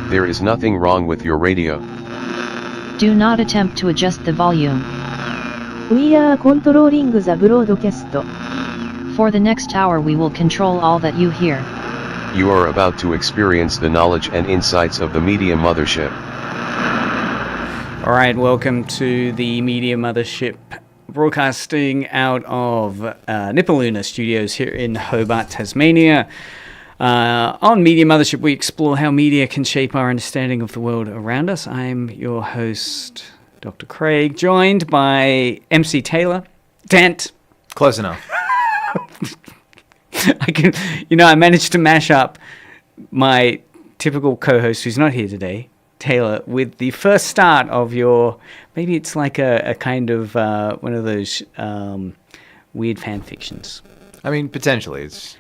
There is nothing wrong with your radio. Do not attempt to adjust the volume. We are controlling the broadcast. For the next hour we will control all that you hear. You are about to experience the knowledge and insights of the Media Mothership. All right, welcome to the Media Mothership, broadcasting out of Nipaluna Studios here in Hobart, Tasmania. On Media Mothership, we explore how media can shape our understanding of the world around us. I'm your host, Dr. Craig, joined by MC Dent. Close enough. I managed to mash up my typical co-host who's not here today, Taylor, with the first start of your, maybe it's like a kind of one of those weird fan fictions. I mean, potentially. It's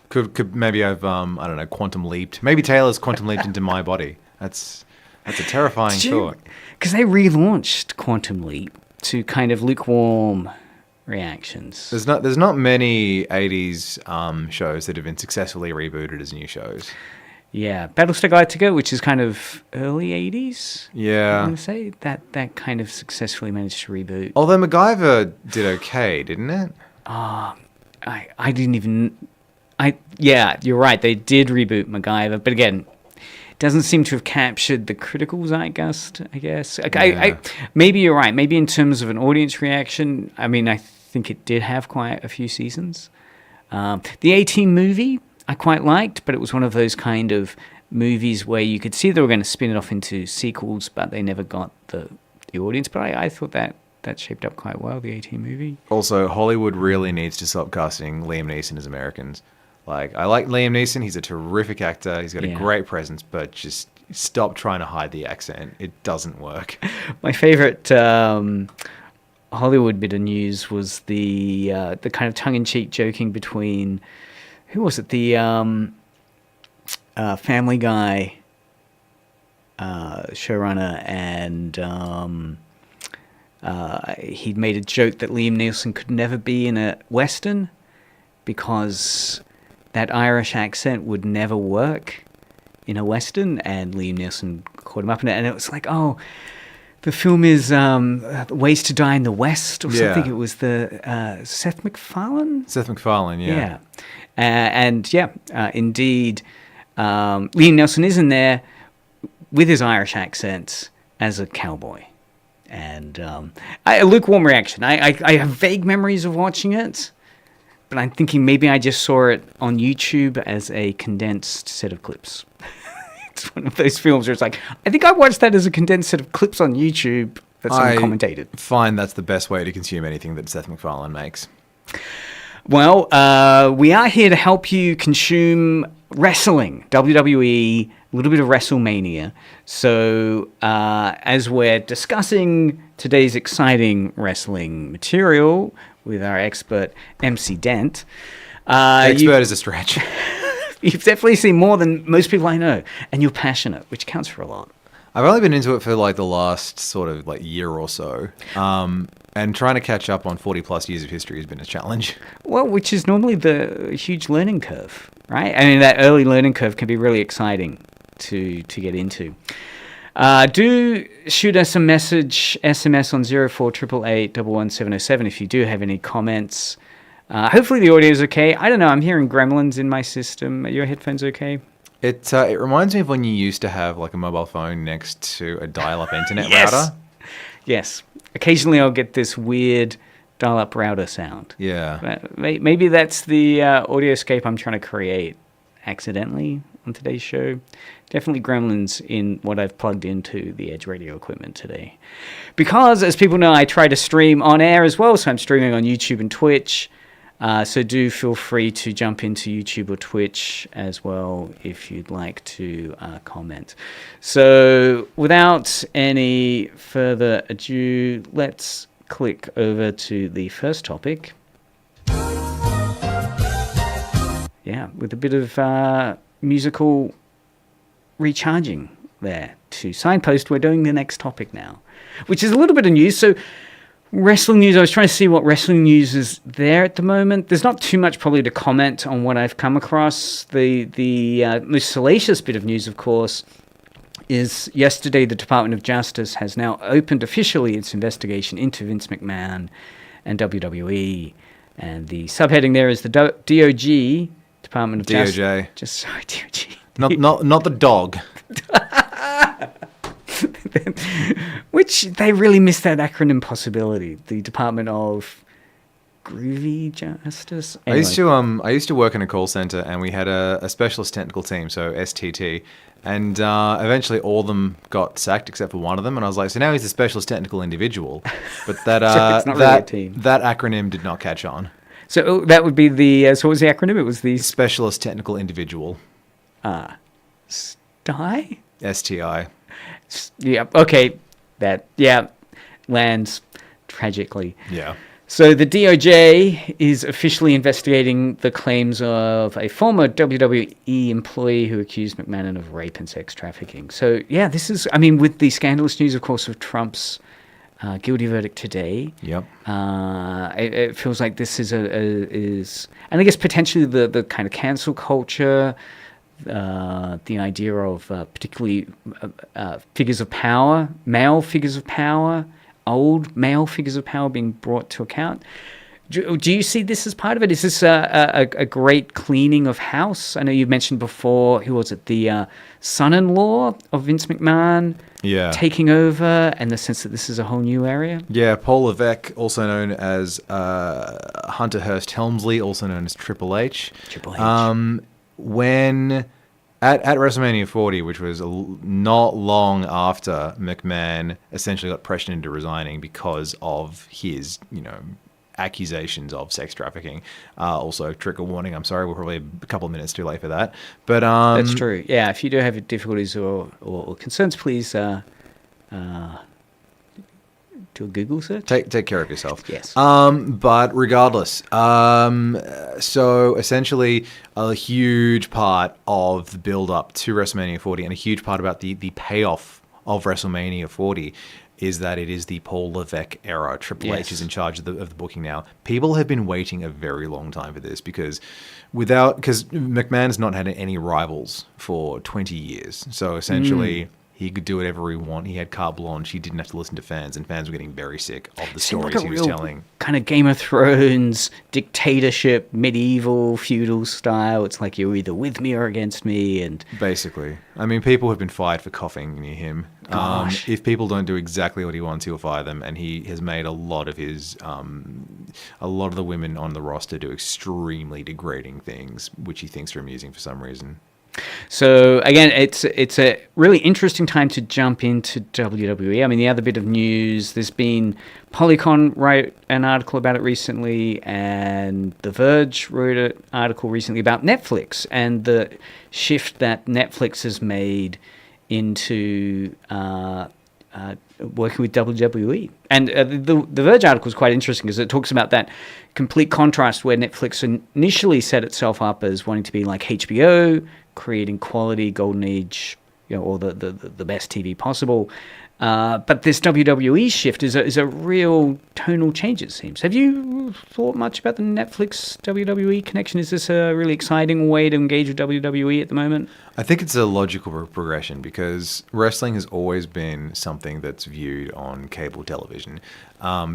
could maybe I've I don't know, quantum leaped. Maybe Taylor's quantum leaped into my body. That's a terrifying thought. Because they relaunched Quantum Leap to kind of lukewarm reactions. There's not many 80s shows that have been successfully rebooted as new shows. Yeah, Battlestar Galactica, which is kind of early 80s. Yeah. I want to say that kind of successfully managed to reboot. Although MacGyver did okay, didn't it? I didn't even... Yeah, you're right, they did reboot MacGyver, but again, it doesn't seem to have captured the critical zeitgeist, I guess. Maybe you're right, maybe in terms of an audience reaction, I mean, I think it did have quite a few seasons. The A-Team movie, I quite liked, but it was one of those kind of movies where you could see they were going to spin it off into sequels, but they never got the audience. But I thought that shaped up quite well, the A-Team movie. Also, Hollywood really needs to stop casting Liam Neeson as Americans. Like, I like Liam Neeson. He's a terrific actor. He's got a great presence, but just stop trying to hide the accent. It doesn't work. My favorite Hollywood bit of news was the kind of tongue-in-cheek joking between, who was it? The Family Guy showrunner, and he'd made a joke that Liam Neeson could never be in a Western because that Irish accent would never work in a Western, and Liam Neeson caught him up in it, and it was like, oh, the film is Ways to Die in the West, or something. It was the Seth MacFarlane? Seth MacFarlane, yeah. Indeed, Liam Neeson is in there with his Irish accent as a cowboy. And a lukewarm reaction. I have vague memories of watching it, but I'm thinking maybe I just saw it on YouTube as a condensed set of clips. It's one of those films where it's like, I think I watched that as a condensed set of clips on YouTube that's uncommented. I find that's the best way to consume anything that Seth MacFarlane makes. Well, we are here to help you consume wrestling, WWE, a little bit of WrestleMania. So as we're discussing today's exciting wrestling material with our expert, MC Dent. Expert is a stretch. You've definitely seen more than most people I know, and you're passionate, which counts for a lot. I've only been into it for like the last sort of like year or so. And trying to catch up on 40 plus years of history has been a challenge. Well, which is normally the huge learning curve, right? I mean, that early learning curve can be really exciting to get into. Do shoot us a message, SMS on 0488811707 if you do have any comments. Hopefully the audio is okay. I don't know, I'm hearing gremlins in my system. Are your headphones okay? It reminds me of when you used to have like a mobile phone next to a dial-up internet router. Yes. Occasionally I'll get this weird dial-up router sound. Yeah. Maybe that's the audioscape I'm trying to create accidentally on today's show. Definitely gremlins in what I've plugged into the Edge radio equipment today. Because, as people know, I try to stream on air as well, so I'm streaming on YouTube and Twitch. So do feel free to jump into YouTube or Twitch as well if you'd like to comment. So without any further ado, let's click over to the first topic. Yeah, with a bit of musical recharging there to signpost. We're doing the next topic now, which is a little bit of news. So wrestling news, I was trying to see what wrestling news is there at the moment. There's not too much probably to comment on what I've come across. The most salacious bit of news, of course, is yesterday the Department of Justice has now opened officially its investigation into Vince McMahon and WWE. And the subheading there is the DOG, Department of DOJ. Justice. Sorry, DOG. Not the dog. Which they really missed that acronym possibility. The Department of Groovy Justice. Anyway. I used to work in a call center, and we had a specialist technical team, so STT, and eventually all of them got sacked except for one of them, and I was like, so now he's a specialist technical individual, but that So it's not really a team. that acronym did not catch on. So that would be the. So what was the acronym? It was the Specialist technical individual. STI. STI. Yeah. Okay. That. Yeah. Lands tragically. Yeah. So the DOJ is officially investigating the claims of a former WWE employee who accused McMahon of rape and sex trafficking. So yeah, this is. I mean, with the scandalous news, of course, of Trump's guilty verdict today. Yep. It feels like this is and I guess potentially the kind of cancel culture. The idea of particularly figures of power, male figures of power, old male figures of power being brought to account. Do you see this as part of it? Is this a great cleaning of house? I know you mentioned before, who was it, the son-in-law of Vince McMahon taking over, and the sense that this is a whole new area? Yeah, Paul Levesque, also known as Hunter Hearst Helmsley, also known as Triple H. Triple H. When at WrestleMania 40, which was not long after McMahon essentially got pressured into resigning because of his, accusations of sex trafficking. Also, trigger warning. I'm sorry, we're probably a couple of minutes too late for that. But that's true. Yeah, if you do have difficulties or concerns, please do a Google search. Take care of yourself. Yes. But regardless, so essentially a huge part of the build-up to WrestleMania 40 and a huge part about the payoff of WrestleMania 40 is that it is the Paul Levesque era. Triple H is in charge of the booking now. People have been waiting a very long time for this because McMahon's not had any rivals for 20 years. So essentially, he could do whatever he wanted. He had carte blanche. He didn't have to listen to fans, and fans were getting very sick of the stories he was telling. Kind of Game of Thrones, dictatorship, medieval, feudal style. It's like you're either with me or against me. And basically. I mean, people have been fired for coughing near him. If people don't do exactly what he wants, he'll fire them. And he has made a lot of the women on the roster do extremely degrading things, which he thinks are amusing for some reason. So again, it's a really interesting time to jump into WWE. I mean, the other bit of news, there's been Polygon wrote an article about it recently, and The Verge wrote an article recently about Netflix and the shift that Netflix has made into working with WWE. And the Verge article is quite interesting because it talks about that complete contrast where Netflix initially set itself up as wanting to be like HBO, creating quality golden age, or the best TV possible. But this WWE shift is a real tonal change, it seems. Have you thought much about the Netflix WWE connection? Is this a really exciting way to engage with WWE at the moment? I think it's a logical progression because wrestling has always been something that's viewed on cable television.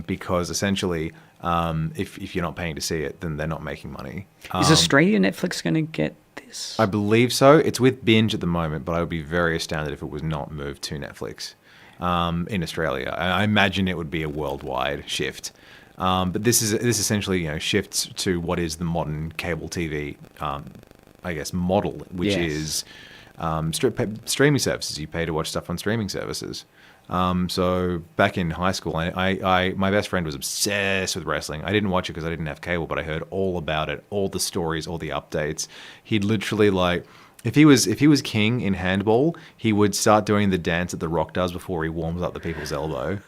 Because essentially, if you're not paying to see it, then they're not making money. Is Australia Netflix going to get this? I believe so. It's with Binge at the moment, but I would be very astounded if it was not moved to Netflix in Australia. I imagine it would be a worldwide shift. But this essentially shifts to what is the modern cable TV, model, which is streaming services. You pay to watch stuff on streaming services. So back in high school, my best friend was obsessed with wrestling. I didn't watch it because I didn't have cable, but I heard all about it, all the stories, all the updates. He'd literally if he was king in handball, he would start doing the dance that The Rock does before he warms up the people's elbow.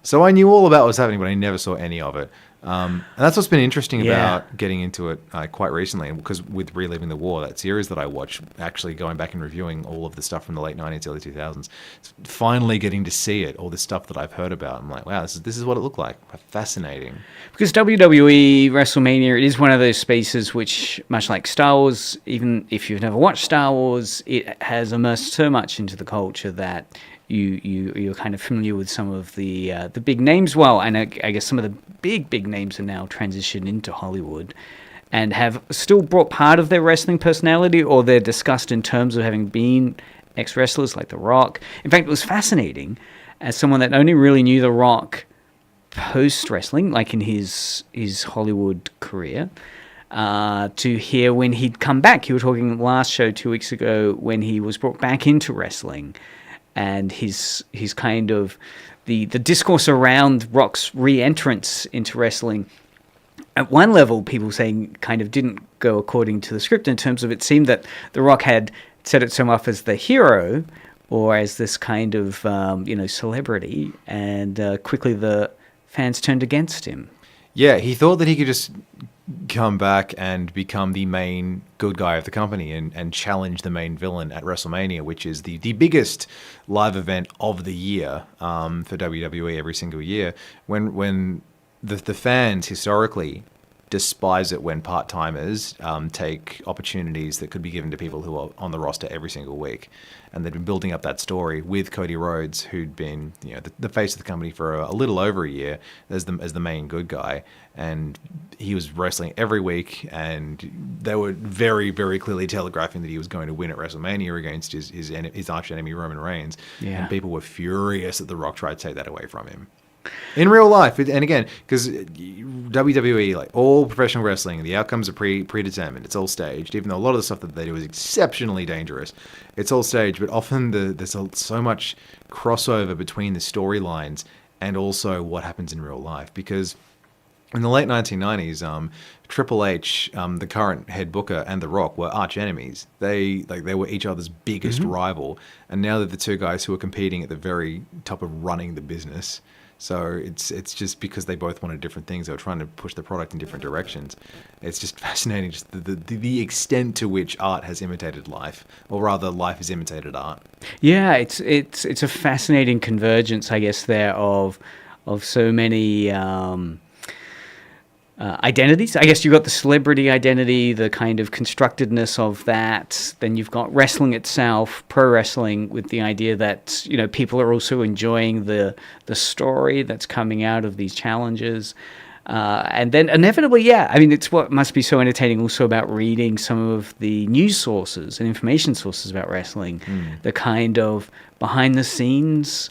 So I knew all about what was happening, but I never saw any of it. And that's what's been interesting Yeah. about getting into it quite recently, because with Reliving the War, that series that I watched, actually going back and reviewing all of the stuff from the late 90s, early 2000s, finally getting to see it, all this stuff that I've heard about. I'm like, wow, this is what it looked like. Fascinating. Because WWE, WrestleMania, it is one of those spaces which, much like Star Wars, even if you've never watched Star Wars, it has immersed so much into the culture that you're kind of familiar with some of the big names. Well, and I guess some of the big names are now transitioned into Hollywood and have still brought part of their wrestling personality, or they're discussed in terms of having been ex-wrestlers like The Rock. In fact, it was fascinating as someone that only really knew The Rock post-wrestling, like in his Hollywood career, to hear when he'd come back. You were talking last show 2 weeks ago when he was brought back into wrestling, and his kind of the discourse around Rock's re-entrance into wrestling. At one level, people saying kind of didn't go according to the script, in terms of it seemed that The Rock had set itself up as the hero or as this kind of celebrity, and quickly the fans turned against him. Yeah, he thought that he could just come back and become the main good guy of the company and challenge the main villain at WrestleMania, which is the biggest live event of the year for WWE every single year. When the fans historically despise it when part-timers take opportunities that could be given to people who are on the roster every single week. And they've been building up that story with Cody Rhodes, who'd been the face of the company for a little over a year as the main good guy. And he was wrestling every week, and they were very, very clearly telegraphing that he was going to win at WrestleMania against his arch enemy Roman Reigns. Yeah. And people were furious that The Rock tried to take that away from him. In real life, and again, because WWE, like all professional wrestling, the outcomes are predetermined. It's all staged, even though a lot of the stuff that they do is exceptionally dangerous. It's all staged, but often there's so much crossover between the storylines and also what happens in real life. Because in the late 1990s, Triple H, the current head booker, and The Rock were arch enemies. They were each other's biggest rival, and now they're the two guys who are competing at the very top of running the business. So it's just because they both wanted different things. They were trying to push the product in different directions. It's just fascinating, just the extent to which art has imitated life, or rather, life has imitated art. Yeah, it's a fascinating convergence, I guess, there of so many identities. I guess you've got the celebrity identity, the kind of constructedness of that. Then you've got wrestling itself, pro wrestling, with the idea that people are also enjoying the story that's coming out of these challenges. And then inevitably, I mean, it's what must be so entertaining also about reading some of the news sources and information sources about wrestling, the kind of behind the scenes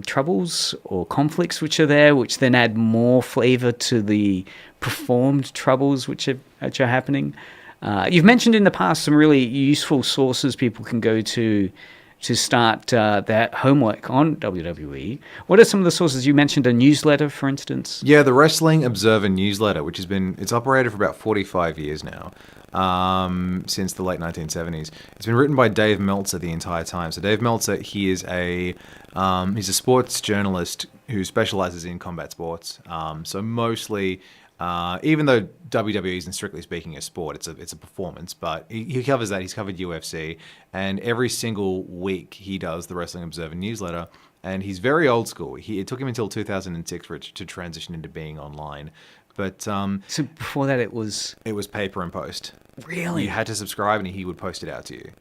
troubles or conflicts which are there, which then add more flavor to the performed troubles which are happening. You've mentioned in the past some really useful sources people can go to start their homework on WWE. What are some of the sources? You mentioned a newsletter, for instance. Yeah, the Wrestling Observer newsletter, which it's operated for about 45 years now, since the late 1970s. It's been written by Dave Meltzer the entire time. So Dave Meltzer, he's a sports journalist who specializes in combat sports. So mostly, even though WWE isn't strictly speaking a sport, it's a performance, but he covers that. He's covered UFC, and every single week he does the Wrestling Observer newsletter. And he's very old school. It took him until 2006 for it to transition into being online. But so before that, it was paper and post. Really? You had to subscribe, and he would post it out to you.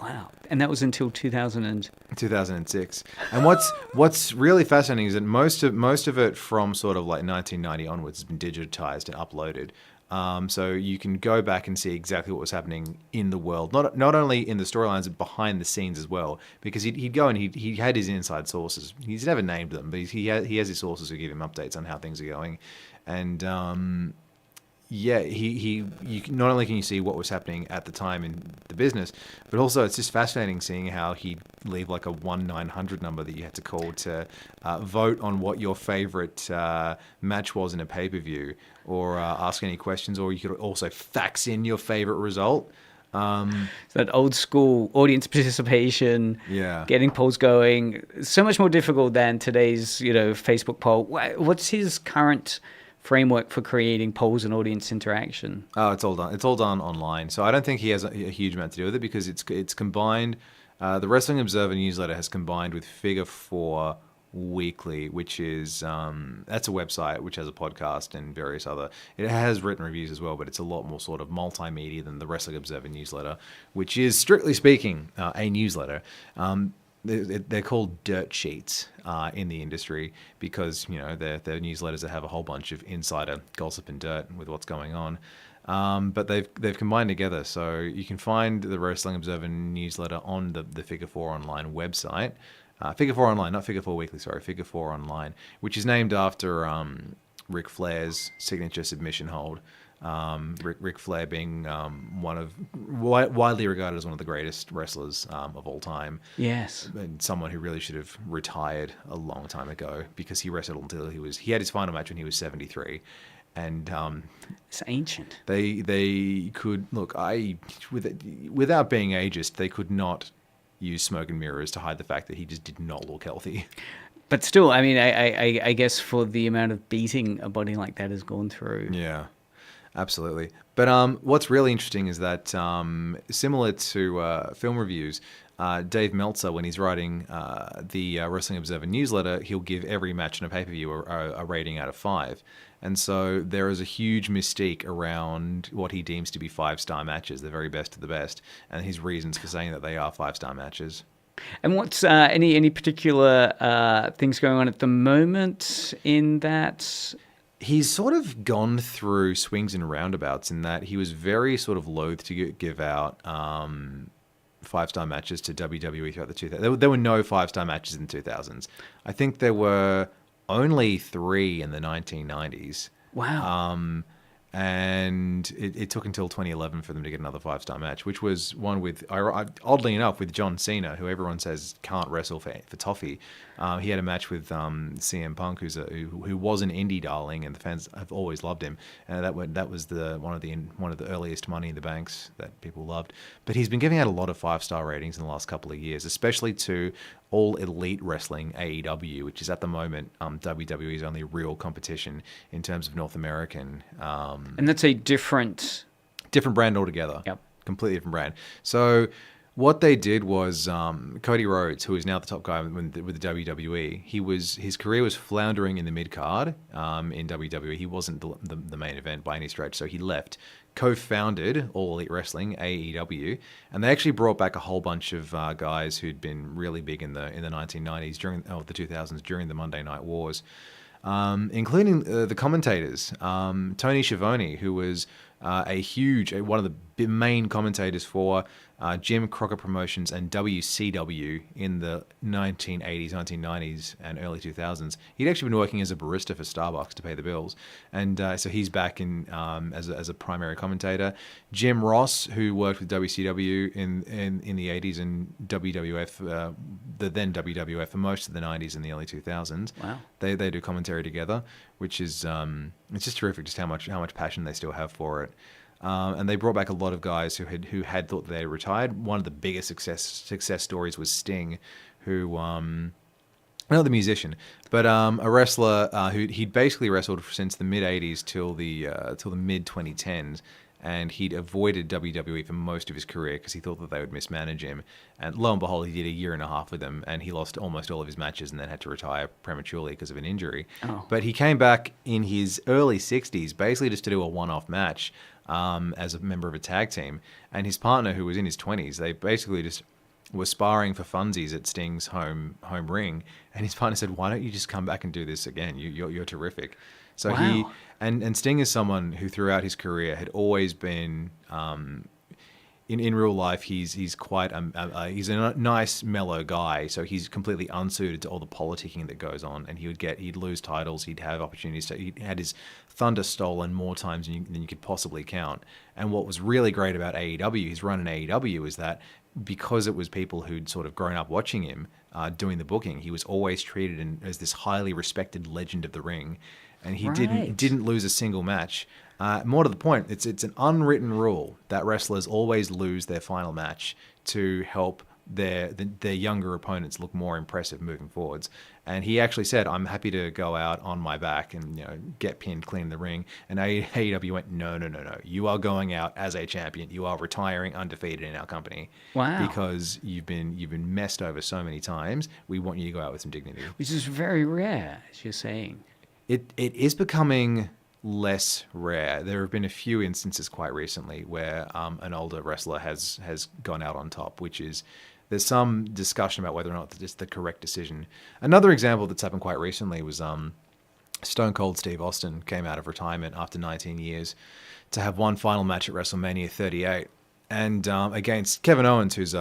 Wow. And that was until 2006. And what's really fascinating is that most of it from sort of like 1990 onwards has been digitized and uploaded. So you can go back and see exactly what was happening in the world, not only in the storylines, but behind the scenes as well. Because he'd go and he had his inside sources. He's never named them, but he has his sources who give him updates on how things are going. And he not only can you see what was happening at the time in the business, but also it's just fascinating seeing how he'd leave like a 1-900 number that you had to call to vote on what your favorite match was in a pay-per-view, or ask any questions, or you could also fax in your favorite result. That old school audience participation, Yeah. getting polls going, so much more difficult than today's, Facebook poll. What's his current framework for creating polls and audience interaction? Oh, it's all done. It's all done online. So I don't think he has a huge amount to do with it because it's combined. The Wrestling Observer newsletter has combined with Figure 4 Weekly, which is that's a website which has a podcast and various other. It has written reviews as well, but it's a lot more sort of multimedia than the Wrestling Observer newsletter, which is strictly speaking a newsletter. They're called dirt sheets in the industry because they're newsletters that have a whole bunch of insider gossip and dirt with what's going on. But they've combined together, so you can find the Wrestling Observer newsletter on the Figure 4 Online website. Figure 4 Online, not Figure 4 Weekly, sorry, Figure 4 Online, which is named after Ric Flair's signature submission hold. Ric Flair being widely regarded as one of the greatest wrestlers of all time. Yes. And someone who really should have retired a long time ago because he wrestled until he had his final match when he was 73. And it's ancient. They could look. Without being ageist, they could not use smoke and mirrors to hide the fact that he just did not look healthy. But still, I mean, I guess for the amount of beating a body like that has gone through. Yeah, absolutely. But what's really interesting is that similar to film reviews, Dave Meltzer, when he's writing the Wrestling Observer newsletter, he'll give every match in a pay-per-view a rating out of 5. And so there is a huge mystique around what he deems to be 5-star matches, the very best of the best, and his reasons for saying that they are 5-star matches. And what's any particular things going on at the moment in that? He's sort of gone through swings and roundabouts in that he was very sort of loath to give out 5-star matches to WWE throughout the 2000s. There were no 5-star matches in the 2000s. I think there were only 3 in the 1990s. Wow. And it took until 2011 for them to get another 5-star match, which was one with, oddly enough, with John Cena, who everyone says can't wrestle for toffee. He had a match with CM Punk, who was an indie darling, and the fans have always loved him. And that was one of the earliest Money in the Banks that people loved. But he's been giving out a lot of 5-star ratings in the last couple of years, especially to All Elite Wrestling, AEW, which is at the moment WWE's only real competition in terms of North American. And that's a different brand altogether. Yep. Completely different brand. So what they did was Cody Rhodes, who is now the top guy with the WWE, his career was floundering in the mid-card in WWE. He wasn't the main event by any stretch, so he left, co-founded All Elite Wrestling, AEW, and they actually brought back a whole bunch of guys who'd been really big in the 1990s, the 2000s, during the Monday Night Wars, including the commentators. Tony Schiavone, who was one of the main commentators for Jim Crockett Promotions and WCW in the 1980s, 1990s, and early 2000s. He'd actually been working as a barista for Starbucks to pay the bills, and so he's back in as a primary commentator. Jim Ross, who worked with WCW in the 80s and WWF, the then WWF for most of the 90s and the early 2000s. Wow. They do commentary together, which is it's just terrific, just how much passion they still have for it. And they brought back a lot of guys who had thought they had retired. One of the biggest success stories was Sting, who not the musician, but a wrestler he'd basically wrestled since the mid '80s till the mid 2010s. And he'd avoided WWE for most of his career because he thought that they would mismanage him. And lo and behold, he did a year and a half with them, and he lost almost all of his matches and then had to retire prematurely because of an injury. Oh. But he came back in his early 60s, basically just to do a one-off match as a member of a tag team. And his partner, who was in his 20s, they basically just were sparring for funsies at Sting's home ring. And his partner said, "Why don't you just come back and do this again? You're terrific." So wow. And Sting is someone who throughout his career had always been in real life he's quite he's a nice mellow guy, so he's completely unsuited to all the politicking that goes on, and he'd lose titles, he'd have opportunities he had his thunder stolen more times than you could possibly count. And what was really great about AEW, his run in AEW, is that because it was people who'd sort of grown up watching him doing the booking, he was always treated as this highly respected legend of the ring. And he didn't lose a single match. More to the point, it's an unwritten rule that wrestlers always lose their final match to help their younger opponents look more impressive moving forwards. And he actually said, I'm happy to go out on my back and get pinned clean in the ring. And AEW went, no. You are going out as a champion. You are retiring undefeated in our company. Wow. Because you've been messed over so many times. We want you to go out with some dignity. Which is very rare, as you're saying. It is becoming less rare. There have been a few instances quite recently where an older wrestler has gone out on top, which is, there's some discussion about whether or not it's the correct decision. Another example that's happened quite recently was Stone Cold Steve Austin came out of retirement after 19 years to have one final match at WrestleMania 38, and against Kevin Owens, who's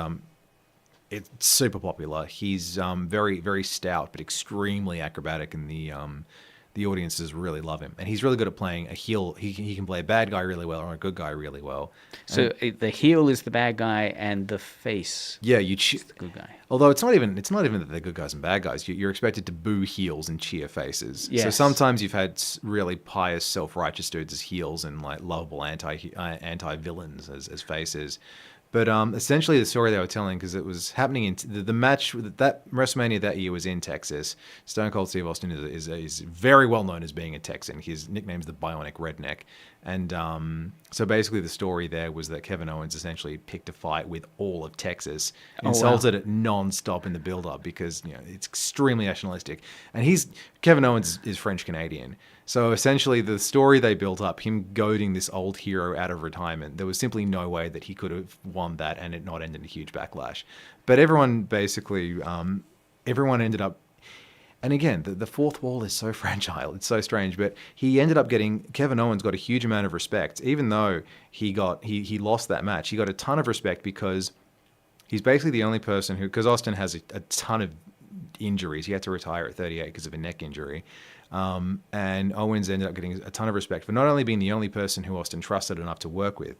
it's super popular. He's very, very stout but extremely acrobatic, and the audiences really love him, and he's really good at playing a heel. He can play a bad guy really well or a good guy really well. So the heel is the bad guy, and the face is the good guy. Although it's not even that they're good guys and bad guys. You're expected to boo heels and cheer faces. Yes. So sometimes you've had really pious, self-righteous dudes as heels and like lovable anti-villains as faces. But essentially, the story they were telling, because it was happening in the match that WrestleMania that year was in Texas. Stone Cold Steve Austin is very well known as being a Texan. His nickname's the Bionic Redneck, and so basically the story there was that Kevin Owens essentially picked a fight with all of Texas, insulted it non-stop in the build-up because it's extremely nationalistic, and Kevin Owens is French Canadian. So essentially, the story they built up, him goading this old hero out of retirement, there was simply no way that he could have won that and it not ended in a huge backlash. But everyone basically, ended up, and again, the fourth wall is so fragile, it's so strange, but Kevin Owens got a huge amount of respect, even though he lost that match. He got a ton of respect because he's basically the only person because Austin has a ton of injuries. He had to retire at 38 because of a neck injury. And Owens ended up getting a ton of respect for not only being the only person who Austin trusted enough to work with,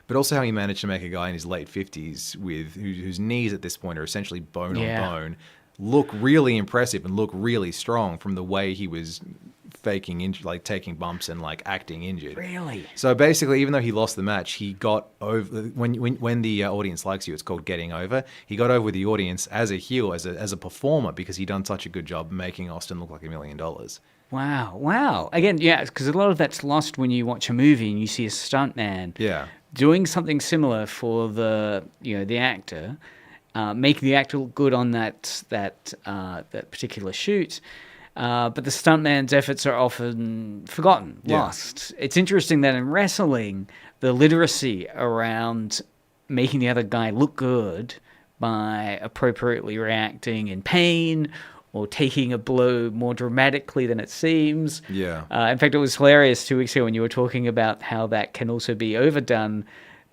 but also how he managed to make a guy in his late 50s whose knees at this point are essentially bone on bone look really impressive and look really strong from the way he was faking taking bumps and acting injured. Really? So basically, even though he lost the match, he got over when the audience likes you. It's called getting over. He got over with the audience as a heel, as a performer, because he'd done such a good job making Austin look like $1 million. Wow. Again, because a lot of that's lost when you watch a movie and you see a stuntman doing something similar for the actor, making the actor look good on that particular shoot. But the stuntman's efforts are often forgotten, lost. It's interesting that in wrestling, the literacy around making the other guy look good by appropriately reacting in pain or taking a blow more dramatically than it seems. Yeah. In fact, it was hilarious 2 weeks ago when you were talking about how that can also be overdone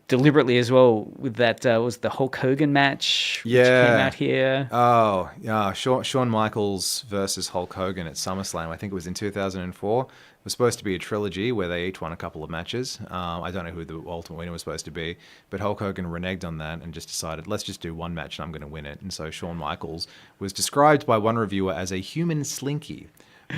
deliberately as well with that was the Hulk Hogan match which came out here. Oh, yeah. Shawn Michaels versus Hulk Hogan at SummerSlam. I think it was in 2004. It was supposed to be a trilogy where they each won a couple of matches. I don't know who the ultimate winner was supposed to be, but Hulk Hogan reneged on that and just decided, let's just do one match and I'm going to win it. And so Shawn Michaels was described by one reviewer as a human slinky,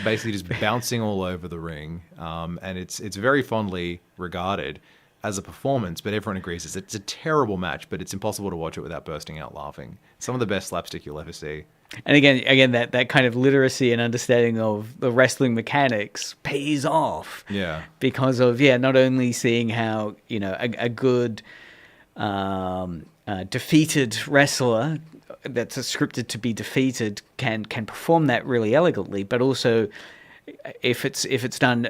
basically just bouncing all over the ring. And it's very fondly regarded as a performance, but everyone agrees it's a terrible match, but it's impossible to watch it without bursting out laughing. Some of the best slapstick you'll ever see. And again, that kind of literacy and understanding of the wrestling mechanics pays off. Yeah. Because of, not only seeing how, a good defeated wrestler that's scripted to be defeated can perform that really elegantly, but also if it's done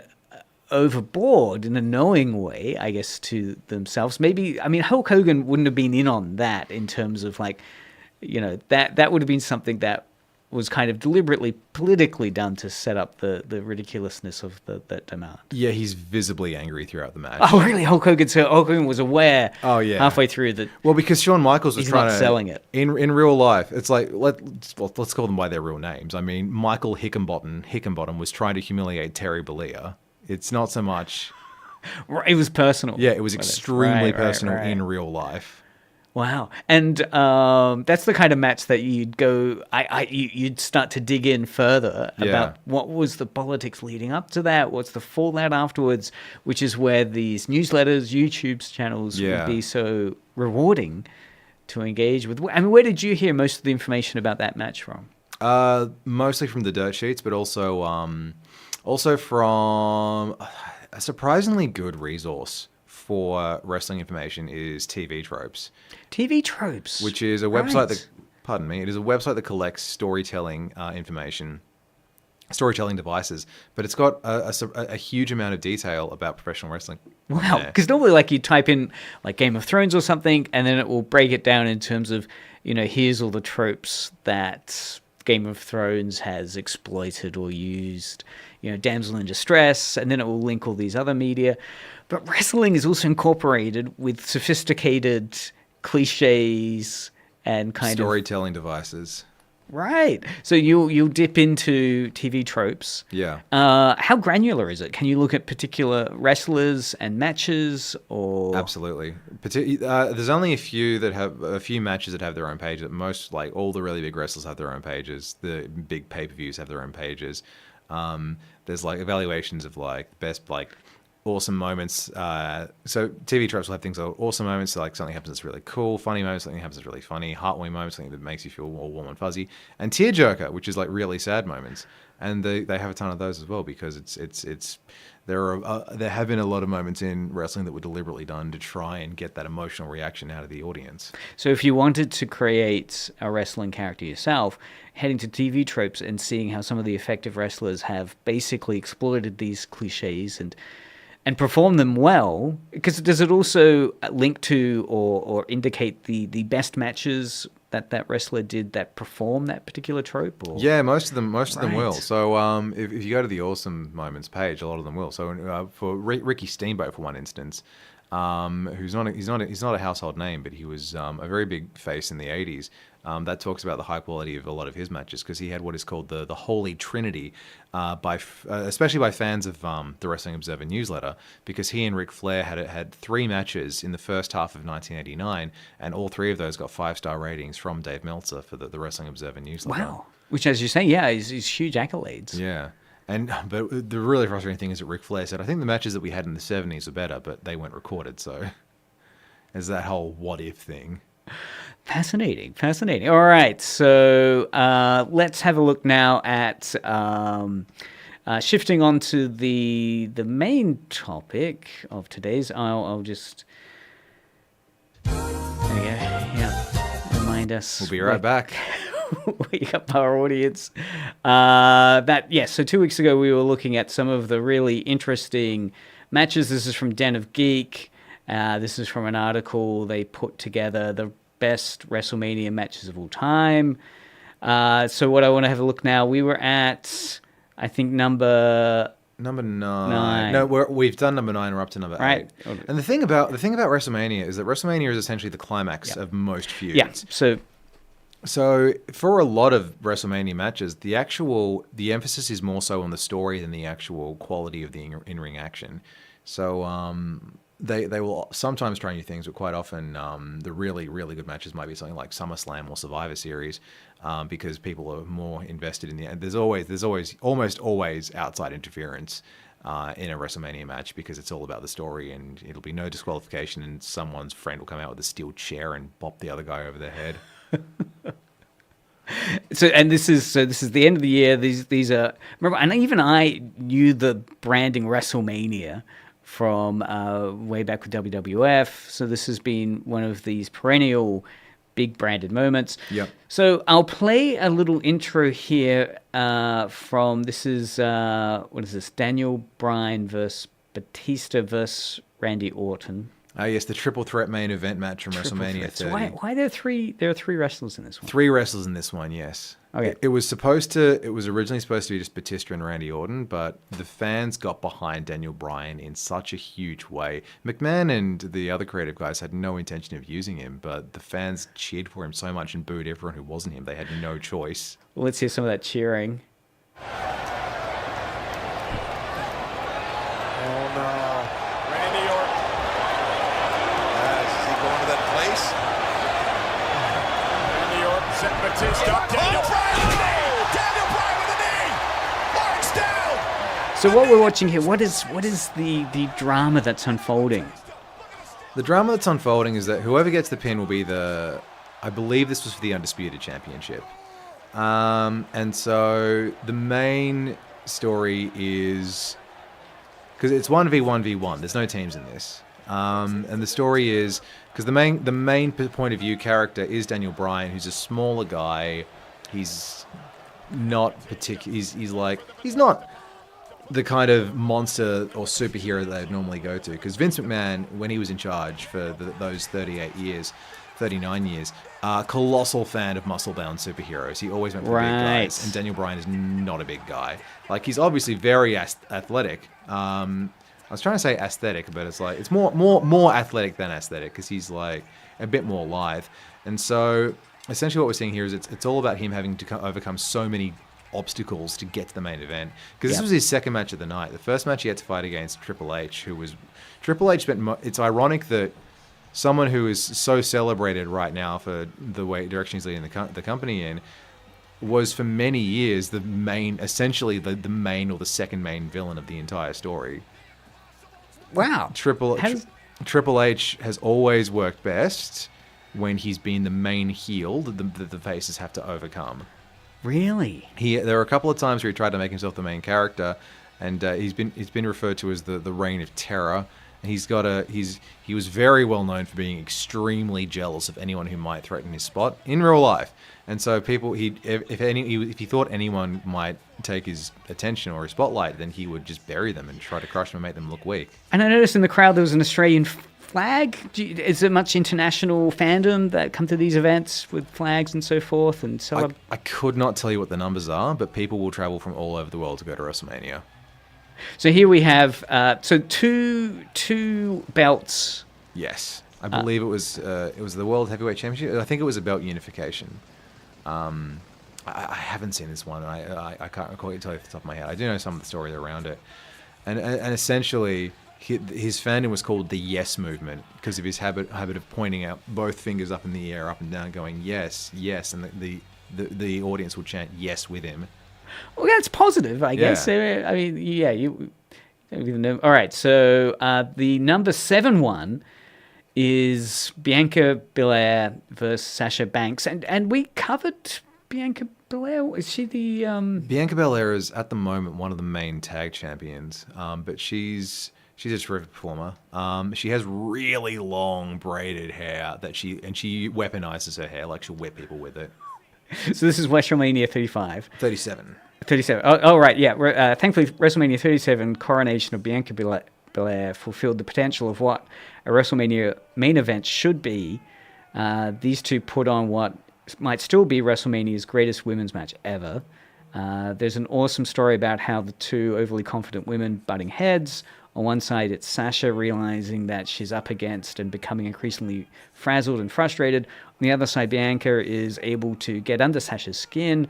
overboard in a knowing way, I guess, to themselves. Maybe, Hulk Hogan wouldn't have been in on that in terms of that would have been something that was kind of deliberately politically done to set up the ridiculousness of that demand. Yeah, he's visibly angry throughout the match. Oh, really? Hulk Hogan was aware halfway through that. Well, because Shawn Michaels was trying to selling it. In real life, it's like, let's call them by their real names. Michael Hickenbottom was trying to humiliate Terry Bollea. It's not so much... It was personal. Yeah, it was extremely personal in real life. Wow, and that's the kind of match that you'd go, you'd start to dig in further about what was the politics leading up to that, what's the fallout afterwards, which is where these newsletters, YouTube's channels would be so rewarding to engage with. I mean, where did you hear most of the information about that match from? Mostly from the dirt sheets, but also from a surprisingly good resource for wrestling information is TV Tropes. TV Tropes, which is a website that, pardon me, it is a website that collects storytelling information, storytelling devices, but it's got a huge amount of detail about professional wrestling. Wow, because normally like you type in like Game of Thrones or something, and then it will break it down in terms of, here's all the tropes that Game of Thrones has exploited or used, damsel in distress, and then it will link all these other media. But wrestling is also incorporated with sophisticated cliches and kind storytelling devices. Right. So you'll dip into TV Tropes. Yeah. How granular is it? Can you look at particular wrestlers and matches, or? Absolutely. There's only a few matches that have their own pages. Most, like all the really big wrestlers have their own pages. The big pay-per-views have their own pages. There's like evaluations of like best like awesome moments. So TV Tropes will have things like awesome moments, like something happens that's really cool, funny moments, something happens that's really funny, heartwarming moments, something that makes you feel all warm and fuzzy, and tearjerker, which is like really sad moments. And they have a ton of those as well, because there have been a lot of moments in wrestling that were deliberately done to try and get that emotional reaction out of the audience. So if you wanted to create a wrestling character yourself, heading to TV Tropes and seeing how some of the effective wrestlers have basically exploited these cliches and perform them well, because does it also link to or indicate the best matches that wrestler did that perform that particular trope? Or? Yeah, most of them will. So if you go to the Awesome Moments page, a lot of them will. So for Ricky Steamboat, for one instance, he's not a household name, but he was a very big face in the 80s. That talks about the high quality of a lot of his matches, because he had what is called the Holy Trinity, especially by fans of the Wrestling Observer newsletter, because he and Ric Flair had 3 matches in the first half of 1989, and all 3 of those got 5-star ratings from Dave Meltzer for the Wrestling Observer newsletter. Wow, which, as you say, is huge accolades. Yeah. But the really frustrating thing is that Ric Flair said, I think the matches that we had in the 70s are better, but they weren't recorded, so there's that whole what if thing. Fascinating. All right, so let's have a look now at shifting on to the main topic of today's. I'll just there we go. Yeah, remind us. We'll be right back. Wake up our audience. So 2 weeks ago we were looking at some of the really interesting matches. This is from Den of Geek. This is from an article they put together, the best WrestleMania matches of all time. So what I want to have a look now, we were at, I think, number 9. No, we've done number 9. We're up to number 8. Right. And the thing about WrestleMania is that WrestleMania is essentially the climax of most feuds. Yeah. So for a lot of WrestleMania matches, the emphasis is more so on the story than the actual quality of the in-ring action. So they will sometimes try new things, but quite often the really, really good matches might be something like SummerSlam or Survivor Series, because people are more invested in the end. There's almost always outside interference in a WrestleMania match, because it's all about the story, and it'll be no disqualification, and someone's friend will come out with a steel chair and bop the other guy over the head. So this is the end of the year. These are, remember, and even I knew the branding WrestleMania from way back with WWF. So this has been one of these perennial big branded moments. Yep. So I'll play a little intro here from, this is, what is this? Daniel Bryan versus Batista versus Randy Orton. Yes, the triple threat main event match from WrestleMania 30. So why there are three wrestlers in this one? 3 wrestlers in this one, yes. Okay. It was originally supposed to be just Batista and Randy Orton, but the fans got behind Daniel Bryan in such a huge way. McMahon and the other creative guys had no intention of using him, but the fans cheered for him so much and booed everyone who wasn't him. They had no choice. Well, let's hear some of that cheering. Oh no. Randy Orton. Is he going to that place? Set Batista. Daniel Bryan with a knee. Daniel Bryan with a knee. Marks down. So what we're watching here, what is the drama that's unfolding? The drama that's unfolding is that whoever gets the pin will be I believe this was for the Undisputed Championship. And so the main story is, because it's 1v1v1, there's no teams in this. And the story is, because the main point of view character is Daniel Bryan, who's a smaller guy. He's not he's not the kind of monster or superhero that they'd normally go to. Because Vince McMahon, when he was in charge for those 39 years, colossal fan of muscle-bound superheroes. He always went for big guys, and Daniel Bryan is not a big guy. Like, he's obviously very athletic. I was trying to say aesthetic, but it's more athletic than aesthetic, because he's like a bit more lithe. And so essentially what we're seeing here is it's all about him having to overcome so many obstacles to get to the main event, because this was his second match of the night. The first match he had to fight against Triple H, it's ironic that someone who is so celebrated right now for the direction he's leading the company in was for many years essentially the main or the second main villain of the entire story. Wow. Triple H has always worked best when he's been the main heel that the faces have to overcome. Really? There are a couple of times where he tried to make himself the main character, and he's been referred to as the Reign of Terror. He was very well known for being extremely jealous of anyone who might threaten his spot in real life. And so if he thought anyone might take his attention or his spotlight, then he would just bury them and try to crush them and make them look weak. And I noticed in the crowd there was an Australian flag. Is there much international fandom that come to these events with flags and so forth? And so I could not tell you what the numbers are, but people will travel from all over the world to go to WrestleMania. So here we have two belts. Yes, I believe it was the World Heavyweight Championship. I think it was a belt unification. I haven't seen this one. I can't tell you off the top of my head. I do know some of the story around it, and essentially his fandom was called the Yes Movement because of his habit of pointing out both fingers up in the air, up and down, going yes, yes, and the audience would chant yes with him. Well, that's positive, I guess. I mean, yeah, you don't even know. All right, so the number 7 one is Bianca Belair versus Sasha Banks, and we covered Bianca Belair. Is she the Bianca Belair is at the moment one of the main tag champions, but she's a terrific performer. She has really long braided hair that she weaponizes her hair, like she'll whip people with it. So this is WrestleMania 35. 37. 37. Oh right, yeah. Thankfully, WrestleMania 37, coronation of Bianca Belair, fulfilled the potential of what a WrestleMania main event should be. These two put on what might still be WrestleMania's greatest women's match ever. There's an awesome story about how the two overly confident women butting heads. On one side, it's Sasha realizing that she's up against and becoming increasingly frazzled and frustrated. On the other side, Bianca is able to get under Sasha's skin,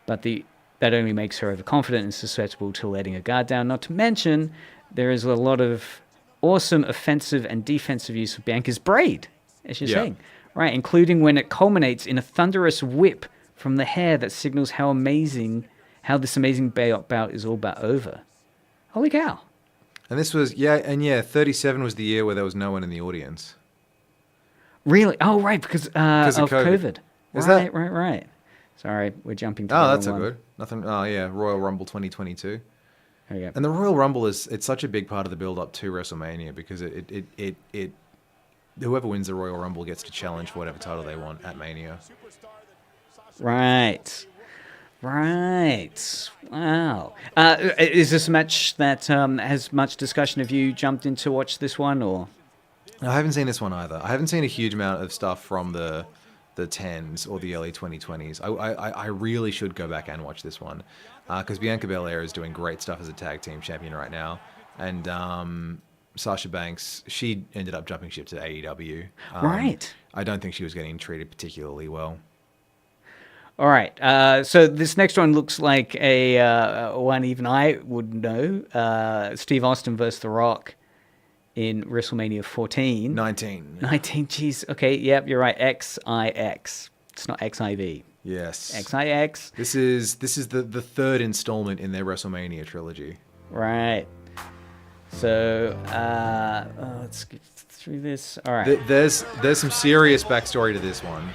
but that only makes her overconfident and susceptible to letting her guard down. Not to mention, there is a lot of awesome offensive and defensive use of Bianca's braid, as you're saying. Right, including when it culminates in a thunderous whip from the hair that signals how this amazing bout is all but over. Holy cow. And this was, 37 was the year where there was no one in the audience. Really? Oh, right, because of COVID. Is right, that? Right. Sorry, we're jumping to that's so good. Nothing. Oh, yeah, Royal Rumble 2022. There you go. And the Royal Rumble it's such a big part of the build-up to WrestleMania because it whoever wins the Royal Rumble gets to challenge for whatever title they want at Mania. Right. Wow. Is this a match that has much discussion? Have you jumped in to watch this one, or? I haven't seen this one either. I haven't seen a huge amount of stuff from the 10s or the early 2020s. I really should go back and watch this one because Bianca Belair is doing great stuff as a tag team champion right now. And Sasha Banks, she ended up jumping ship to AEW. Right. I don't think she was getting treated particularly well. All right. So this next one looks like a one even I would know. Steve Austin versus The Rock in WrestleMania 14. 19. 19, jeez. Okay, yep, you're right. XIX. It's not XIV. Yes. XIX. This is the third installment in their WrestleMania trilogy. Right. So, let's get through this. All right. There's some serious backstory to this one.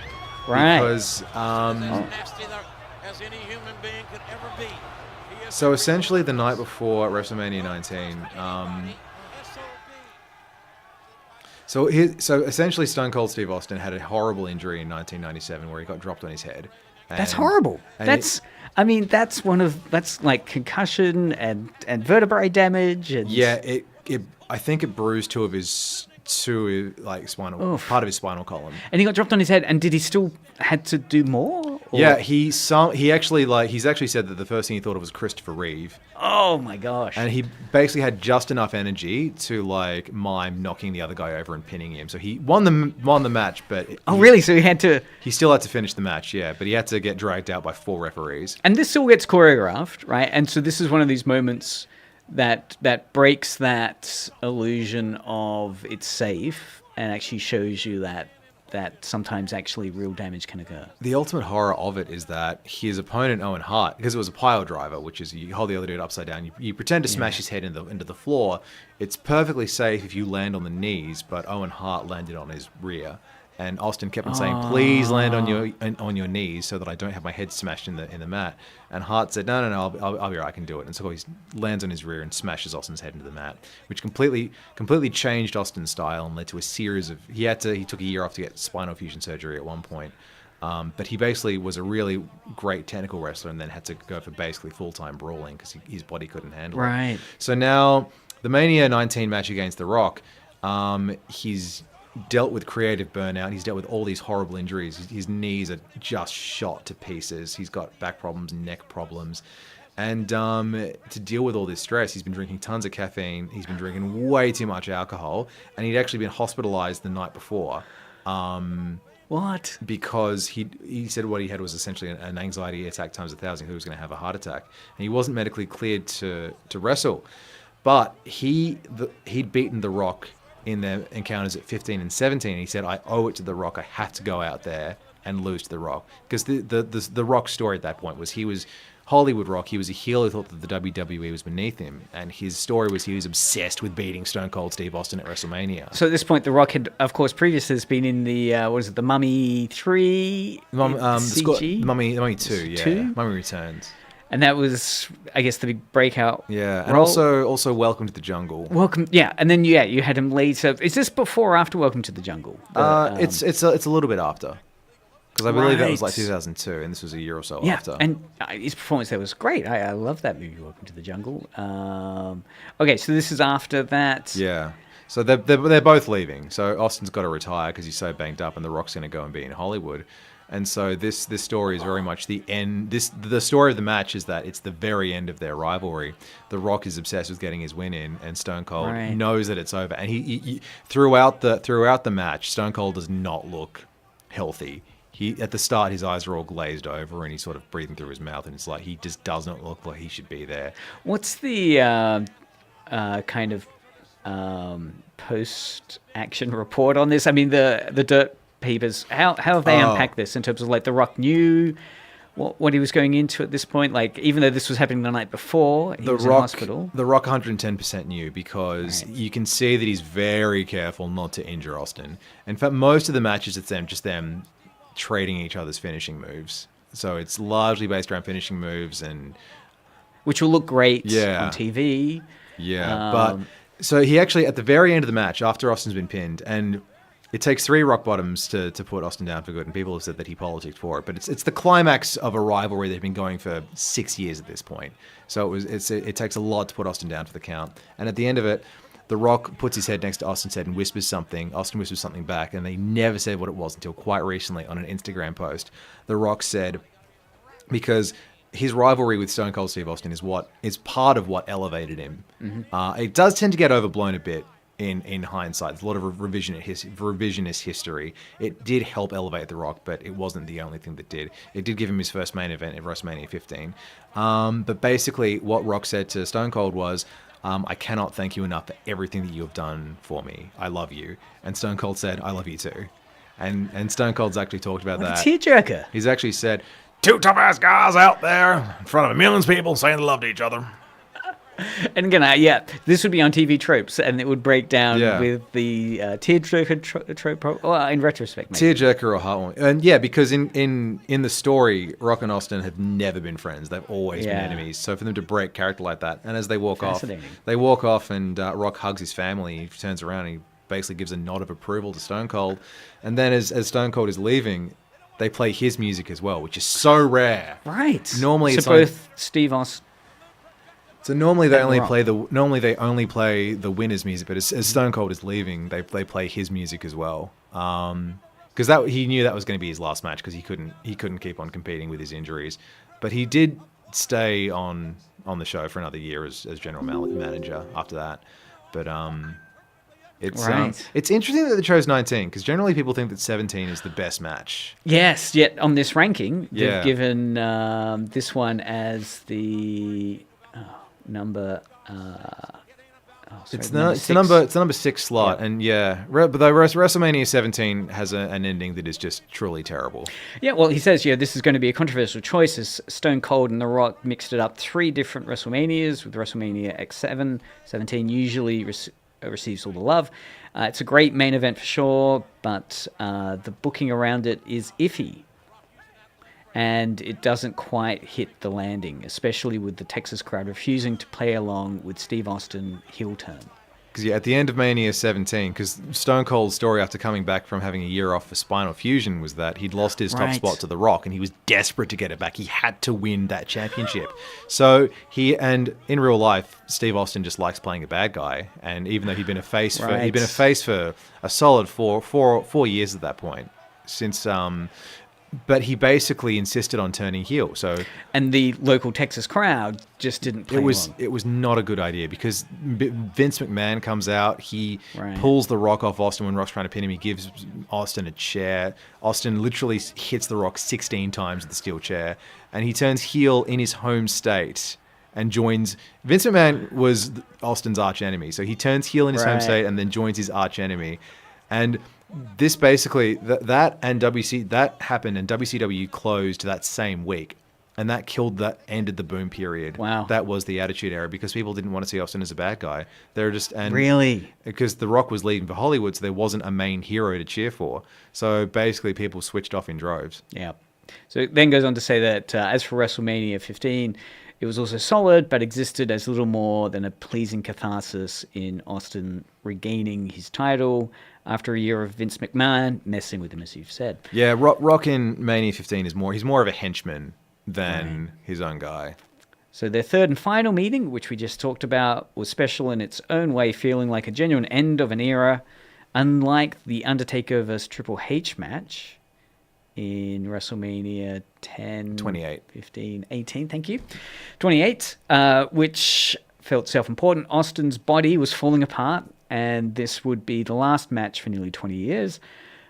Right. Because so essentially the night before WrestleMania 19, so essentially Stone Cold Steve Austin had a horrible injury in 1997 where he got dropped on his head. That's horrible. That's like concussion and vertebrae damage. And... Yeah, I think it bruised part of his spinal column. And he got dropped on his head. And did he still had to do more? Or? Yeah, he's actually said that the first thing he thought of was Christopher Reeve. Oh my gosh! And he basically had just enough energy to mime knocking the other guy over and pinning him. So he won the match, but really? So he still had to finish the match, yeah. But he had to get dragged out by 4 referees. And this all gets choreographed, right? And so this is one of these moments that breaks that illusion of it's safe and actually shows you that sometimes actually real damage can occur. The ultimate horror of it is that his opponent, Owen Hart, because it was a pile driver, which is you hold the other dude upside down, you pretend to smash his head into the floor. It's perfectly safe if you land on the knees, but Owen Hart landed on his rear. And Austin kept on saying, "Please land on your knees so that I don't have my head smashed in the mat." And Hart said, "No, I'll be right. I can do it." And so he lands on his rear and smashes Austin's head into the mat, which completely changed Austin's style and led to a series of. He took a year off to get spinal fusion surgery at one point, but he basically was a really great technical wrestler and then had to go for basically full-time brawling because his body couldn't handle it. Right. So now the Mania 19 match against The Rock, he's dealt with creative burnout. He's dealt with all these horrible injuries. His knees are just shot to pieces. He's got back problems, neck problems. And to deal with all this stress, he's been drinking tons of caffeine. He's been drinking way too much alcohol. And he'd actually been hospitalized the night before. What? Because he said what he had was essentially an anxiety attack times 1,000. He was going to have a heart attack. And he wasn't medically cleared to wrestle. But he'd beaten The Rock in their encounters at 15 and 17. He said, "I owe it to The Rock. I have to go out there and lose to The Rock." Because the Rock story at that point was he was Hollywood Rock. He was a heel who thought that the WWE was beneath him. And his story was he was obsessed with beating Stone Cold Steve Austin at WrestleMania. So at this point, The Rock had, of course, previously been in the, The Mummy 3? CG? Mummy 2, yeah. 2? Mummy Returns. And that was, I guess, the big breakout. Yeah, and role. also Welcome to the Jungle. And then you had him lead. So is this before or after Welcome to the Jungle? It's a little bit after, because I believe that was like 2002, and this was a year or so after. And his performance there was great. I love that movie, Welcome to the Jungle. Okay, so this is after that. Yeah. So they're both leaving. So Austin's got to retire because he's so banged up, and The Rock's going to go and be in Hollywood. And so this story is very much the end. The story of the match is that it's the very end of their rivalry. The Rock is obsessed with getting his win in, and Stone Cold knows that it's over. And he throughout the match, Stone Cold does not look healthy. At the start, his eyes are all glazed over, and he's sort of breathing through his mouth, and it's like he just does not look like he should be there. What's the kind of post-action report on this? I mean, the Dirt Peepers, how have they unpacked this in terms of like The Rock knew what he was going into at this point? Like, even though this was happening the night before, he was in hospital. The Rock 110% knew, because you can see that he's very careful not to injure Austin. In fact, most of the matches, it's them trading each other's finishing moves. So it's largely based around finishing moves, and which will look great on TV. Yeah, but so he actually, at the very end of the match, after Austin's been pinned, and it takes 3 rock bottoms to put Austin down for good, and people have said that he politicked for it. But it's the climax of a rivalry that's been going for 6 years at this point. So it takes a lot to put Austin down for the count. And at the end of it, The Rock puts his head next to Austin's head and whispers something. Austin whispers something back, and they never said what it was until quite recently on an Instagram post. The Rock said, because his rivalry with Stone Cold Steve Austin is part of what elevated him. Mm-hmm. It does tend to get overblown a bit. In hindsight, there's a lot of revisionist history. It did help elevate The Rock, but it wasn't the only thing that did. It did give him his first main event at WrestleMania 15. But basically, what Rock said to Stone Cold was, "I cannot thank you enough for everything that you have done for me. I love you." And Stone Cold said, "I love you too." And Stone Cold's actually talked about that. A tearjerker. He's actually said, two tough-ass guys out there in front of millions of people saying they loved each other. And again, this would be on TV tropes, and it would break down with the tearjerker trope. Well, in retrospect, maybe. Tearjerker or heartwarming. And because in the story, Rock and Austin have never been friends. They've always been enemies. So for them to break character like that, and as they walk off, and Rock hugs his family. He turns around and he basically gives a nod of approval to Stone Cold. And then as Stone Cold is leaving, they play his music as well, which is so rare. Right. Normally, so both Steve Austin. So normally they only play the winner's music, but as Stone Cold is leaving, they play his music as well. Because he knew that was going to be his last match because he couldn't keep on competing with his injuries, but he did stay on the show for another year as general manager after that. But it's interesting that they chose 19 because generally people think that 17 is the best match. Yes, yet on this ranking, they've given this one as the number. It's the number 6 slot, and but though WrestleMania 17 has an ending that is just truly terrible. Yeah, well, he says, this is going to be a controversial choice as Stone Cold and The Rock mixed it up 3 different WrestleManias with WrestleMania X7. 17 usually receives all the love. It's a great main event for sure, but the booking around it is iffy. And it doesn't quite hit the landing, especially with the Texas crowd refusing to play along with Steve Austin heel turn. Because at the end of Mania 17, because Stone Cold's story after coming back from having a year off for spinal fusion was that he'd lost his top spot to The Rock, and he was desperate to get it back. He had to win that championship. So in real life, Steve Austin just likes playing a bad guy, and even though he'd been a face for a solid four years at that point, since. But he basically insisted on turning heel. And the local Texas crowd just didn't play along. It was not a good idea because Vince McMahon comes out. He pulls The Rock off Austin when Rock's trying to pin him. He gives Austin a chair. Austin literally hits The Rock 16 times with the steel chair. And he turns heel in his home state and joins... Vince McMahon was Austin's arch enemy. So he turns heel in his home state and then joins his arch enemy. And... this basically that happened and WCW closed that same week, and that ended the boom period. Wow, that was the Attitude Era because people didn't want to see Austin as a bad guy. They're just because The Rock was leaving for Hollywood, so there wasn't a main hero to cheer for. So basically, people switched off in droves. Yeah. So it then goes on to say that as for WrestleMania 15. It was also solid, but existed as little more than a pleasing catharsis in Austin regaining his title after a year of Vince McMahon messing with him, as you've said. Yeah, Rock in Mania 15 he's more of a henchman than his own guy. So their third and final meeting, which we just talked about, was special in its own way, feeling like a genuine end of an era, unlike the Undertaker vs. Triple H match in WrestleMania 10, 28, 15, 18, thank you. 28, which felt self-important. Austin's body was falling apart, and this would be the last match for nearly 20 years.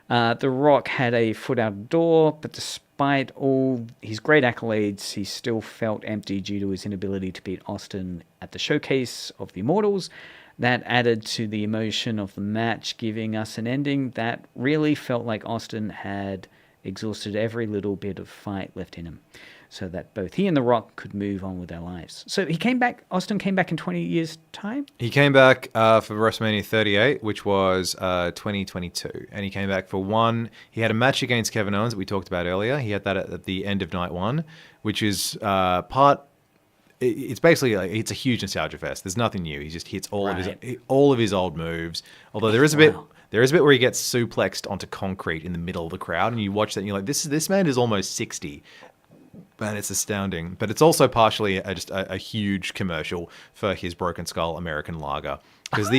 The Rock had a foot out the door, but despite all his great accolades, he still felt empty due to his inability to beat Austin at the showcase of the Immortals. That added to the emotion of the match, giving us an ending that really felt like Austin had exhausted every little bit of fight left in him, so that both he and The Rock could move on with their lives. So Austin came back in 20 years' time? He came back for WrestleMania 38, which was 2022. And he came back for he had a match against Kevin Owens that we talked about earlier. He had that at the end of night 1, which is it's basically it's a huge nostalgia fest. There's nothing new. He just hits all of his old moves. Although there is a bit where he gets suplexed onto concrete in the middle of the crowd, and you watch that and you're like, this man is almost 60. And it's astounding. But it's also partially just a huge commercial for his Broken Skull American Lager. Because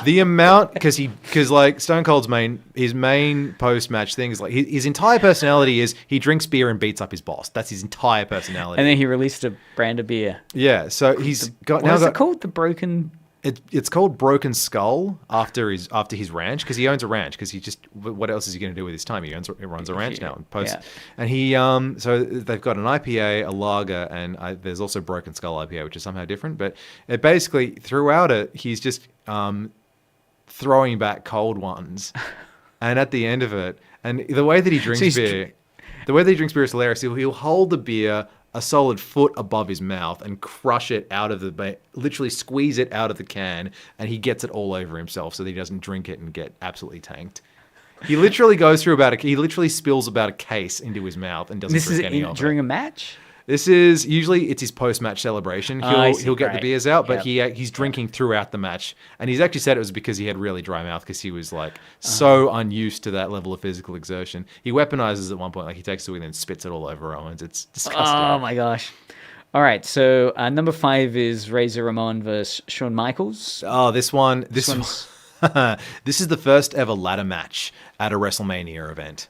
because like Stone Cold's main post-match thing is like his entire personality is he drinks beer and beats up his boss. That's his entire personality. And then he released a brand of beer. Yeah, so he's got... What is it called? The Broken... It's called Broken Skull after his ranch, because he owns a ranch, because he just... What else is he going to do with his time? He runs a ranch now. And he... So they've got an IPA, a lager, and there's also Broken Skull IPA, which is somehow different. But it basically, throughout it, he's just throwing back cold ones. And at the end of it, and the way that he drinks beer, is hilarious. He'll hold the beer a solid foot above his mouth and crush it out of literally squeeze it out of the can, and he gets it all over himself so that he doesn't drink it and get absolutely tanked. He literally he literally spills about a case into his mouth and doesn't drink any of it. During a match? This is usually it's his post-match celebration. He'll get the beers out, but he's drinking throughout the match. And he's actually said it was because he had really dry mouth because he was like so unused to that level of physical exertion. He weaponizes at one point, like he takes it and then spits it all over Owens. It's disgusting. Oh my gosh. All right, so number 5 is Razor Ramon versus Shawn Michaels. Oh, this is the first ever ladder match at a WrestleMania event.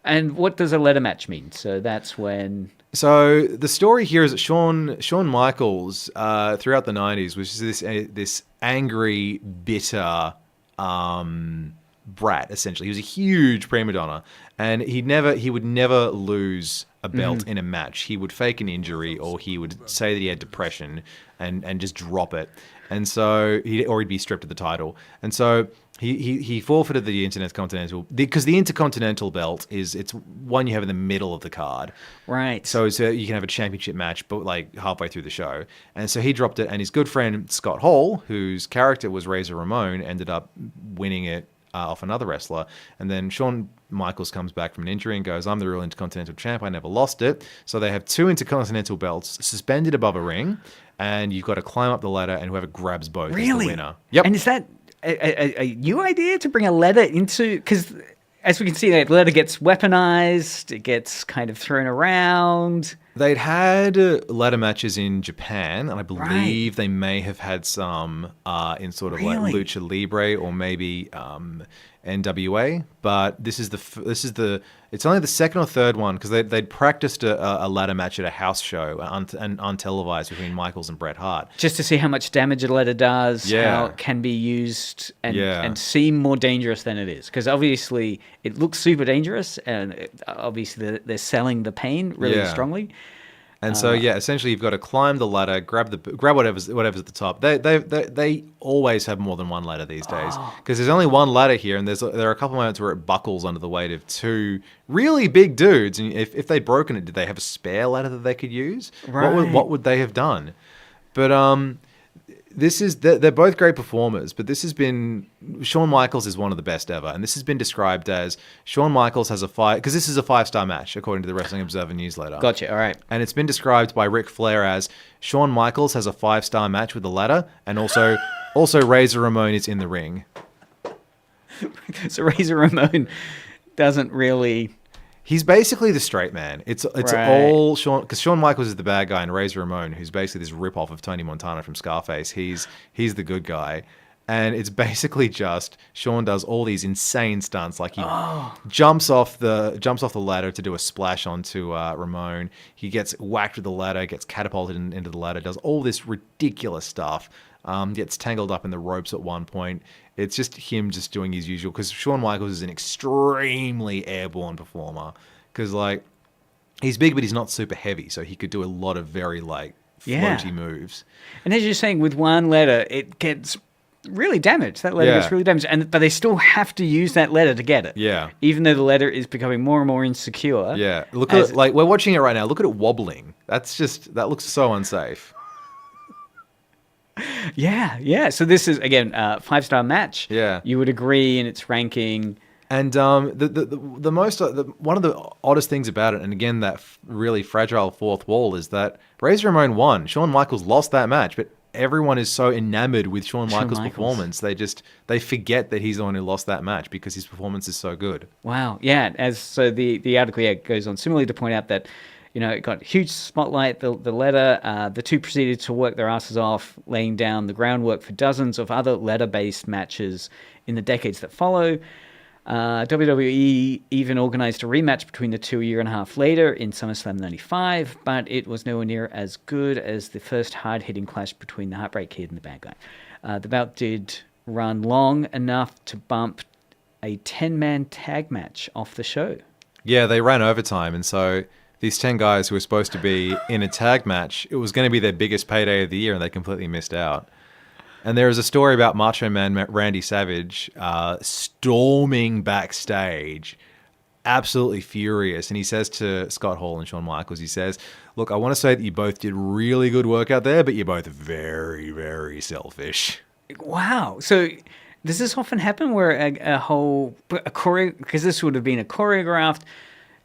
And what does a ladder match mean? So that's when... So the story here is that Shawn Michaels throughout the 90s was this angry, bitter brat, essentially. He was a huge prima donna, and he would never lose a belt in a match. He would fake an injury, or he would say that he had depression and just drop it. And so he'd be stripped of the title. And so he forfeited the Intercontinental because the Intercontinental belt it's one you have in the middle of the card. Right. So you can have a championship match, but like halfway through the show. And so he dropped it, and his good friend Scott Hall, whose character was Razor Ramon, ended up winning it off another wrestler. And then Shawn Michaels comes back from an injury and goes, I'm the real Intercontinental champ. I never lost it. So they have 2 Intercontinental belts suspended above a ring, and you've got to climb up the ladder, and whoever grabs both is the winner. Yep. And is that a new idea to bring a ladder into... Because as we can see, that ladder gets weaponized, it gets kind of thrown around. They'd had ladder matches in Japan, and I believe they may have had some in sort of like Lucha Libre or maybe NWA. But it's only the second or third one because they'd practiced a ladder match at a house show and untelevised between Michaels and Bret Hart, just to see how much damage a ladder does, how it can be used, and seem more dangerous than it is. Because obviously it looks super dangerous, and obviously they're selling the pain really strongly. And so essentially you've got to climb the ladder, grab whatever's at the top. They always have more than one ladder these days because there's only one ladder here, and there are a couple of moments where it buckles under the weight of 2 really big dudes. And if they'd broken it, did they have a spare ladder that they could use? Right. What would they have done? But they're both great performers, but Shawn Michaels is one of the best ever, and this has been described as Shawn Michaels has because this is a 5-star match according to the Wrestling Observer newsletter. Gotcha, all right. And it's been described by Ric Flair as Shawn Michaels has a 5-star match with the ladder, and also Razor Ramon is in the ring. So Razor Ramon doesn't really... He's basically the straight man. It's all Shawn, because Shawn Michaels is the bad guy, and Razor Ramon, who's basically this rip-off of Tony Montana from Scarface, he's the good guy. And it's basically just Shawn does all these insane stunts, like he jumps off the ladder to do a splash onto Ramon. He gets whacked with the ladder, gets catapulted into the ladder, does all this ridiculous stuff. Gets tangled up in the ropes at one point. It's just him just doing his usual, because Shawn Michaels is an extremely airborne performer. Because like he's big, but he's not super heavy, so he could do a lot of very like floaty moves. And as you're saying, with one ladder, it gets really damaged. That ladder gets really damaged, but they still have to use that ladder to get it. Yeah. Even though the ladder is becoming more and more insecure. Yeah. Look at it, like we're watching it right now. Look at it wobbling. That looks so unsafe. Yeah. So this is again 5-star match. Yeah, you would agree in its ranking. And one of the oddest things about it, and again that really fragile fourth wall, is that Razor Ramon won. Shawn Michaels lost that match, but everyone is so enamored with Shawn Michaels' performance, they forget that he's the one who lost that match because his performance is so good. Wow. Yeah. The article goes on similarly to point out that, it got huge spotlight, the ladder. The 2 proceeded to work their asses off, laying down the groundwork for dozens of other ladder-based matches in the decades that follow. WWE even organized a rematch between the 2 a year and a half later in SummerSlam 95, but it was nowhere near as good as the first hard-hitting clash between the Heartbreak Kid and the Bad Guy. The bout did run long enough to bump a 10-man tag match off the show. Yeah, they ran overtime, and so these 10 guys who were supposed to be in a tag match, it was going to be their biggest payday of the year, and they completely missed out. And there is a story about Macho Man Randy Savage storming backstage, absolutely furious. And he says to Scott Hall and Shawn Michaels, he says, look, I want to say that you both did really good work out there, but you're both very, very selfish. Wow. So does this often happen where because this would have been a choreographed,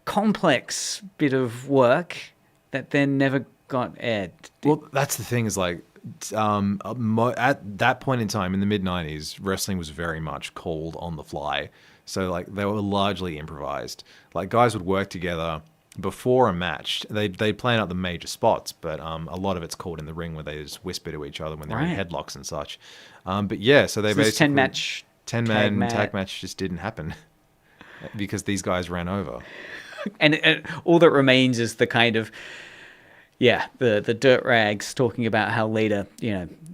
complex bit of work that then never got aired? Well, that's the thing is like, at that point in time in the mid-90s, wrestling was very much called on the fly. So like they were largely improvised. Like guys would work together before a match. They'd plan out the major spots, but a lot of it's called in the ring where they just whisper to each other when they're in headlocks and such. But yeah, so they basically 10-man tag match just didn't happen because these guys ran over. And all that remains is the kind of the dirt rags talking about how later,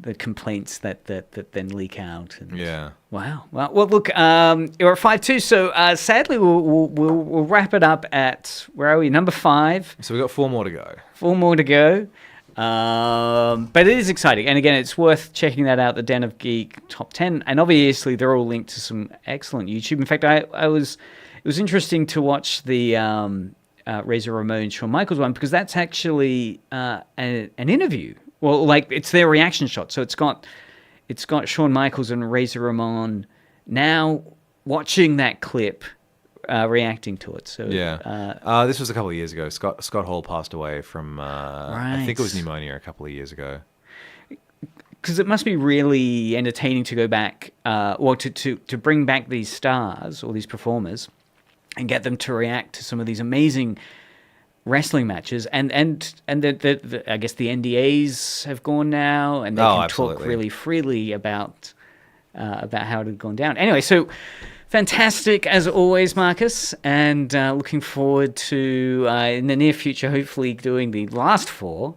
the complaints that then leak out. And, wow. Well, look, you're at 5-2, so sadly we'll wrap it up at, where are we? Number 5. So we've got 4 more to go. 4 more to go. But it is exciting. And again, it's worth checking that out, the Den of Geek Top 10. And obviously they're all linked to some excellent YouTube. In fact, it was interesting to watch the Razor Ramon Shawn Michaels one, because that's actually an interview. Well, like it's their reaction shot. So it's got Shawn Michaels and Razor Ramon now watching that clip, reacting to it. So this was a couple of years ago. Scott Hall passed away from I think it was pneumonia a couple of years ago. Because it must be really entertaining to go back, to bring back these stars or these performers and get them to react to some of these amazing wrestling matches, and I guess the NDAs have gone now, and they can talk really freely about how it had gone down. Anyway, so fantastic as always, Marcus, and looking forward to in the near future, hopefully doing the last 4.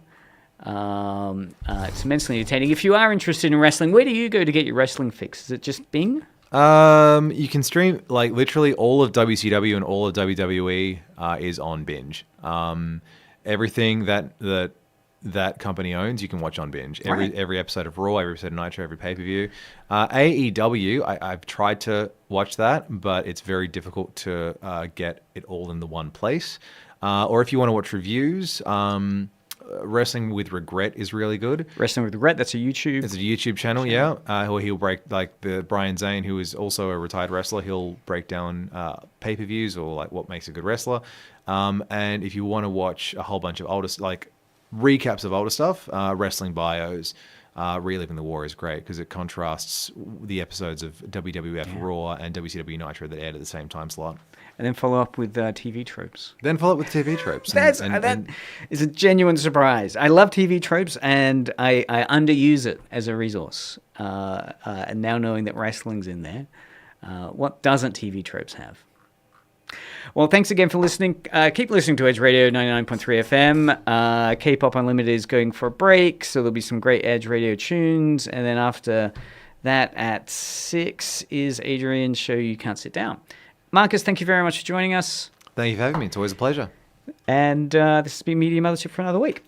It's immensely entertaining. If you are interested in wrestling, where do you go to get your wrestling fix? Is it just Bing? You can stream like literally all of WCW and all of WWE is on Binge. Everything that company owns, you can watch on Binge. Every episode of Raw, every episode of Nitro, every pay-per-view. AEW, I've tried to watch that, but it's very difficult to get it all in the one place. Or if you want to watch reviews, Wrestling with Regret is really good. Wrestling with Regret, that's a YouTube. It's a YouTube channel, where he'll break, like the Brian Zane, who is also a retired wrestler, he'll break down pay-per-views or like what makes a good wrestler. And if you want to watch a whole bunch of older, like recaps of older stuff, Wrestling Bios, Reliving the War is great because it contrasts the episodes of WWF Raw and WCW Nitro that aired at the same time slot. And then follow up with TV tropes. That is a genuine surprise. I love TV tropes, and I underuse it as a resource. And now knowing that wrestling's in there, what doesn't TV tropes have? Well, thanks again for listening. Keep listening to Edge Radio 99.3 FM. K-Pop Unlimited is going for a break, so there'll be some great Edge Radio tunes. And then after that, at 6 is Adrian's show, You Can't Sit Down. Marcus, thank you very much for joining us. Thank you for having me. It's always a pleasure. And this has been Media Mothership for another week.